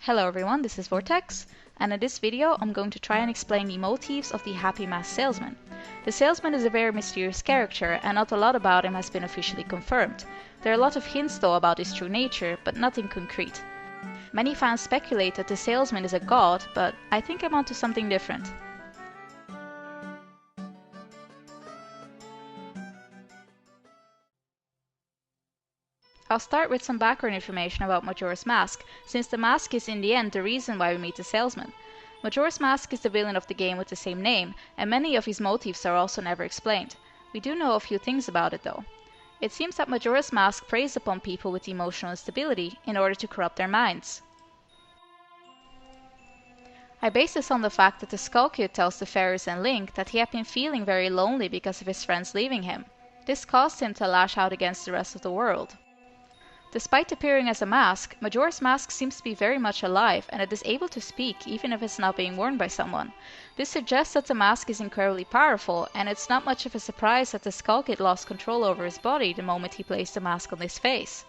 Hello everyone, this is Vortex, and in this video I'm going to try and explain the motifs of the Happy Mask Salesman. The Salesman is a very mysterious character and not a lot about him has been officially confirmed. There are a lot of hints though about his true nature, but nothing concrete. Many fans speculate that the Salesman is a god, but I think I'm onto something different. I'll start with some background information about Majora's Mask, since the mask is in the end the reason why we meet the Salesman. Majora's Mask is the villain of the game with the same name, and many of his motifs are also never explained. We do know a few things about it though. It seems that Majora's Mask preys upon people with emotional instability in order to corrupt their minds. I base this on the fact that the Skull Kid tells the fairies and Link that he had been feeling very lonely because of his friends leaving him. This caused him to lash out against the rest of the world. Despite appearing as a mask, Majora's Mask seems to be very much alive and it is able to speak even if it's not being worn by someone. This suggests that the mask is incredibly powerful, and it's not much of a surprise that the Skull Kid lost control over his body the moment he placed the mask on his face.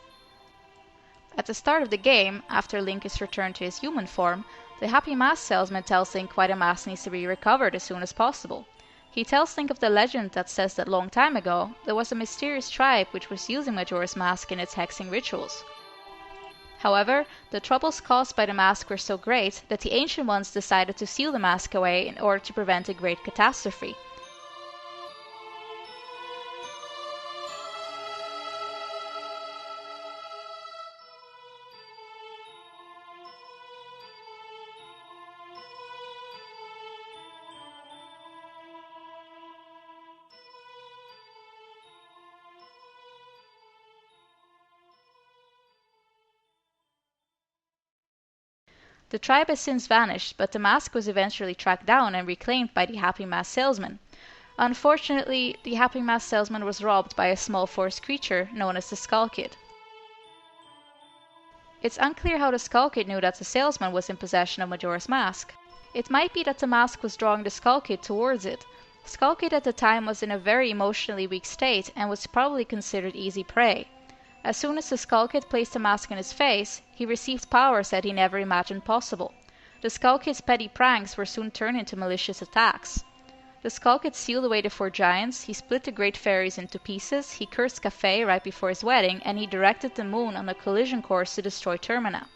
At the start of the game, after Link is returned to his human form, the Happy Mask Salesman tells Link why the mask needs to be recovered as soon as possible. He tells Link of the legend that says that long time ago, there was a mysterious tribe which was using Majora's Mask in its hexing rituals. However, the troubles caused by the mask were so great that the Ancient Ones decided to seal the mask away in order to prevent a great catastrophe. The tribe has since vanished, but the mask was eventually tracked down and reclaimed by the Happy Mask Salesman. Unfortunately, the Happy Mask Salesman was robbed by a small forest creature known as the Skull Kid. It's unclear how the Skull Kid knew that the Salesman was in possession of Majora's Mask. It might be that the mask was drawing the Skull Kid towards it. Skull Kid at the time was in a very emotionally weak state and was probably considered easy prey. As soon as the Skull Kid placed the mask on his face, he received powers that he never imagined possible. The Skull Kid's petty pranks were soon turned into malicious attacks. The Skull Kid sealed away the 4 giants, he split the great fairies into pieces, he cursed Café right before his wedding, and he directed the moon on a collision course to destroy Termina.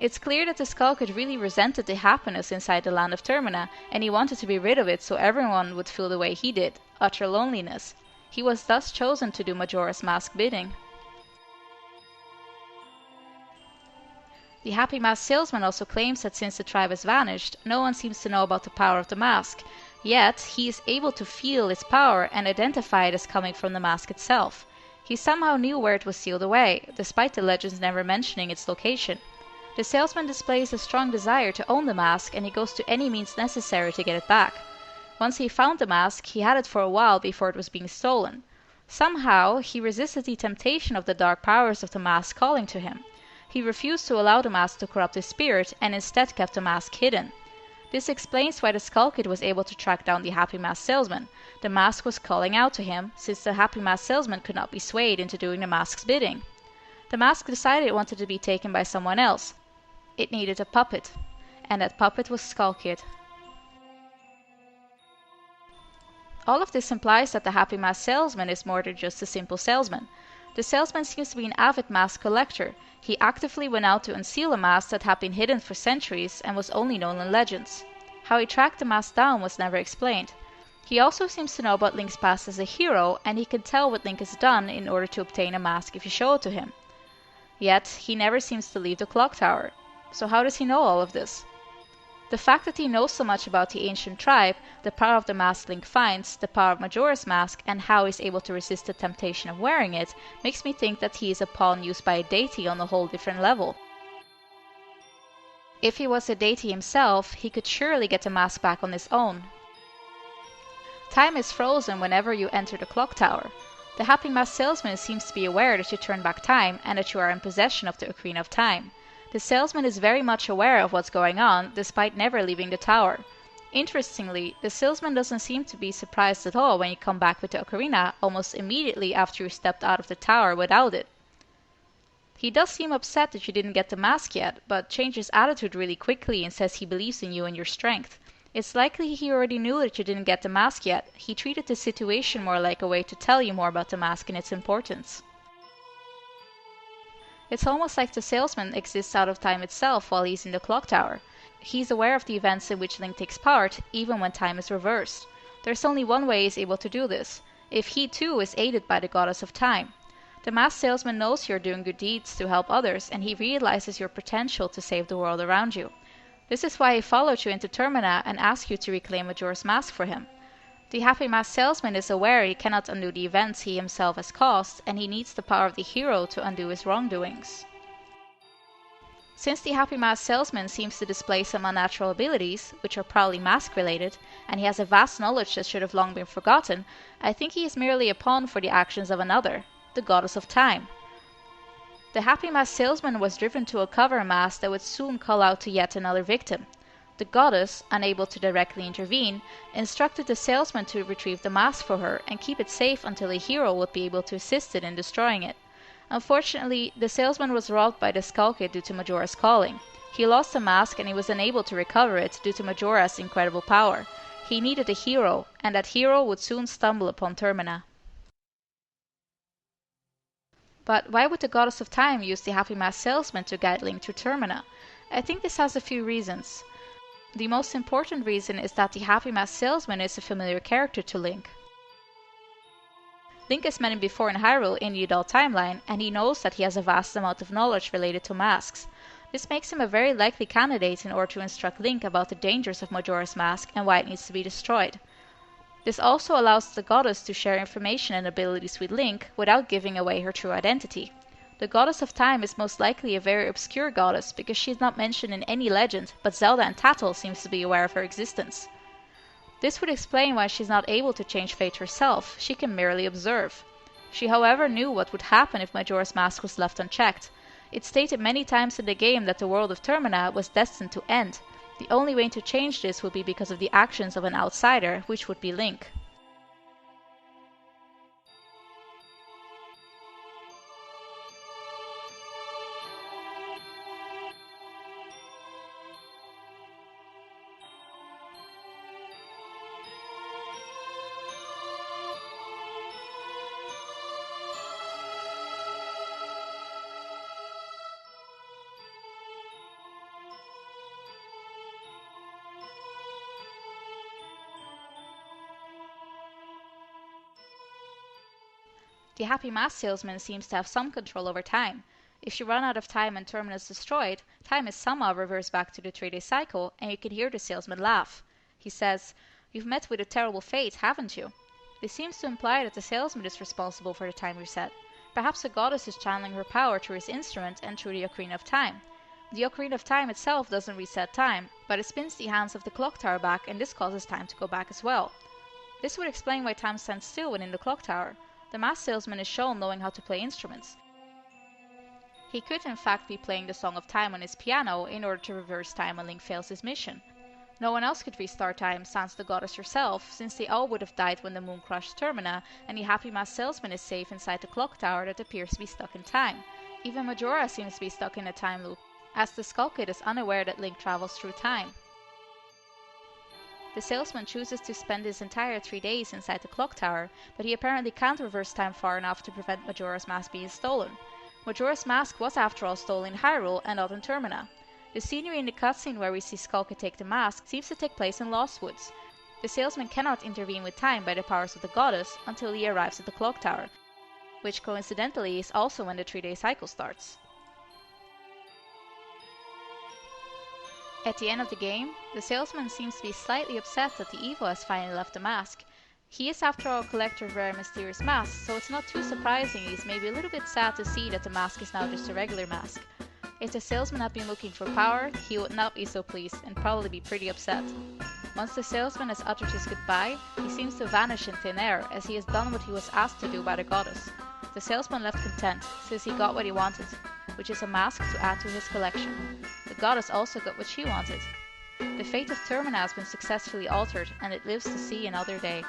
It's clear that the Skull Kid really resented the happiness inside the land of Termina, and he wanted to be rid of it so everyone would feel the way he did, utter loneliness. He was thus chosen to do Majora's Mask bidding. The Happy Mask Salesman also claims that since the tribe has vanished, no one seems to know about the power of the mask. Yet, he is able to feel its power and identify it as coming from the mask itself. He somehow knew where it was sealed away, despite the legends never mentioning its location. The salesman displays a strong desire to own the mask, and he goes to any means necessary to get it back. Once he found the mask, he had it for a while before it was being stolen. Somehow, he resisted the temptation of the dark powers of the mask calling to him. He refused to allow the mask to corrupt his spirit and instead kept the mask hidden. This explains why the Skull Kid was able to track down the Happy Mask Salesman. The mask was calling out to him, since the Happy Mask Salesman could not be swayed into doing the mask's bidding. The mask decided it wanted to be taken by someone else. It needed a puppet, and that puppet was Skull Kid. All of this implies that the Happy Mask Salesman is more than just a simple salesman. The salesman seems to be an avid mask collector. He actively went out to unseal a mask that had been hidden for centuries and was only known in legends. How he tracked the mask down was never explained. He also seems to know about Link's past as a hero, and he can tell what Link has done in order to obtain a mask if you show it to him. Yet, he never seems to leave the clock tower. So how does he know all of this? The fact that he knows so much about the ancient tribe, the power of the mask Link finds, the power of Majora's Mask, and how he's able to resist the temptation of wearing it, makes me think that he is a pawn used by a deity on a whole different level. If he was a deity himself, he could surely get the mask back on his own. Time is frozen whenever you enter the clock tower. The Happy Mask Salesman seems to be aware that you turn back time and that you are in possession of the Ocarina of Time. The salesman is very much aware of what's going on, despite never leaving the tower. Interestingly, the salesman doesn't seem to be surprised at all when you come back with the ocarina almost immediately after you stepped out of the tower without it. He does seem upset that you didn't get the mask yet, but changes attitude really quickly and says he believes in you and your strength. It's likely he already knew that you didn't get the mask yet. He treated the situation more like a way to tell you more about the mask and its importance. It's almost like the salesman exists out of time itself while he's in the clock tower. He's aware of the events in which Link takes part, even when time is reversed. There's only one way he's able to do this, if he too is aided by the goddess of time. The masked salesman knows you're doing good deeds to help others, and he realizes your potential to save the world around you. This is why he followed you into Termina and asked you to reclaim Majora's Mask for him. The happy masked salesman is aware he cannot undo the events he himself has caused, and he needs the power of the hero to undo his wrongdoings. Since the happy masked salesman seems to display some unnatural abilities, which are probably mask-related, and he has a vast knowledge that should have long been forgotten, I think he is merely a pawn for the actions of another, the goddess of time. The happy masked salesman was driven to a cover mask that would soon call out to yet another victim. The goddess, unable to directly intervene, instructed the salesman to retrieve the mask for her and keep it safe until a hero would be able to assist it in destroying it. Unfortunately, the salesman was robbed by the Skull Kid due to Majora's calling. He lost the mask and he was unable to recover it due to Majora's incredible power. He needed a hero, and that hero would soon stumble upon Termina. But why would the goddess of time use the happy masked salesman to guide Link to Termina? I think this has a few reasons. The most important reason is that the happy masked salesman is a familiar character to Link. Link has met him before in Hyrule in the adult timeline, and he knows that he has a vast amount of knowledge related to masks. This makes him a very likely candidate in order to instruct Link about the dangers of Majora's Mask and why it needs to be destroyed. This also allows the goddess to share information and abilities with Link without giving away her true identity. The goddess of time is most likely a very obscure goddess because she is not mentioned in any legend, but Zelda and Tatl seems to be aware of her existence. This would explain why she is not able to change fate herself, she can merely observe. She however knew what would happen if Majora's Mask was left unchecked. It stated many times in the game that the world of Termina was destined to end. The only way to change this would be because of the actions of an outsider, which would be Link. The happy mask salesman seems to have some control over time. If you run out of time and Termina is destroyed, time is somehow reversed back to the 3-day cycle, and you can hear the salesman laugh. He says, "You've met with a terrible fate, haven't you?" This seems to imply that the salesman is responsible for the time reset. Perhaps the goddess is channeling her power through his instrument and through the Ocarina of Time. The Ocarina of Time itself doesn't reset time, but it spins the hands of the clock tower back, and this causes time to go back as well. This would explain why time stands still within the clock tower. The masked salesman is shown knowing how to play instruments. He could in fact be playing the Song of Time on his piano in order to reverse time when Link fails his mission. No one else could restart time, sans the goddess herself, since they all would have died when the moon crushed Termina, and the happy masked salesman is safe inside the clock tower that appears to be stuck in time. Even Majora seems to be stuck in a time loop, as the Skull Kid is unaware that Link travels through time. The salesman chooses to spend his entire 3 days inside the clock tower, but he apparently can't reverse time far enough to prevent Majora's Mask being stolen. Majora's Mask was after all stolen in Hyrule and not in Termina. The scenery in the cutscene where we see Skull Kid take the mask seems to take place in Lost Woods. The salesman cannot intervene with time by the powers of the goddess until he arrives at the clock tower, which coincidentally is also when the 3-day cycle starts. At the end of the game, the salesman seems to be slightly upset that the evil has finally left the mask. He is after all a collector of rare and mysterious masks, so it's not too surprising he's maybe a little bit sad to see that the mask is now just a regular mask. If the salesman had been looking for power, he would not be so pleased and probably be pretty upset. Once the salesman has uttered his goodbye, he seems to vanish in thin air as he has done what he was asked to do by the goddess. The salesman left content, since he got what he wanted, which is a mask to add to his collection. The goddess also got what she wanted. The fate of Termina has been successfully altered, and it lives to see another day.